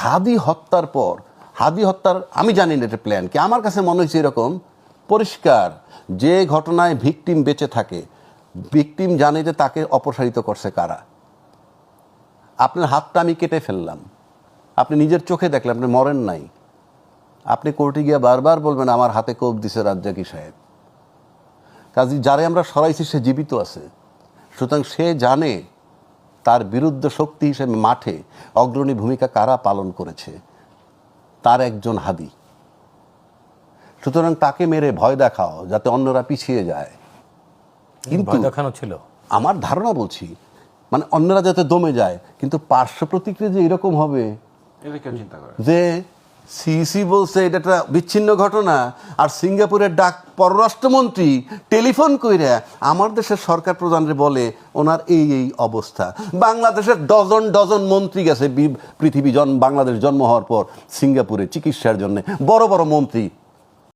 হাদি হত্যার পর, হাদি হত্যার আমি জানি না এটা প্ল্যান কি, আমার কাছে মনে হয়েছে এরকম পরিষ্কার, যে ঘটনায় ভিকটিম বেঁচে থাকে, ভিকটিম জানে যে তাকে অপসারিত করছে কারা। আপনার হাতটা আমি কেটে ফেললাম, আপনি নিজের চোখে দেখলেন, আপনি মরেন নাই, আপনি কোর্টে গিয়ে বারবার বলবেন আমার হাতে কোপ দিছে রাজ্জাকি সাহেব। কাজে যারে আমরা সরাইছি সে জীবিত আছে, সুতরাং সে জানে তার বিরুদ্ধে শক্তি হিসেবে মাঠে অগ্রণী ভূমিকা কারা পালন করেছে, তার একজন হাদি। সুতরাং তাকে মেরে ভয় দেখাও যাতে অন্যরা পিছিয়ে যায়। কিন্তু দেখানো ছিল আমার ধারণা, বলছি মানে অন্যরা যাতে দমে যায়, কিন্তু পার্শ্ব প্রতিক্রিয়া যে এরকম হবে যে সিইসি বলছে এটা একটা বিচ্ছিন্ন ঘটনা, আর সিঙ্গাপুরের ডাক পররাষ্ট্রমন্ত্রী টেলিফোন কইরা আমার দেশের সরকার প্রধানরে বলে ওনার এই এই অবস্থা। বাংলাদেশের ডজন ডজন মন্ত্রী গেছে বাংলাদেশ জন্ম হওয়ার পর সিঙ্গাপুরে চিকিৎসার জন্য, বড় বড় মন্ত্রী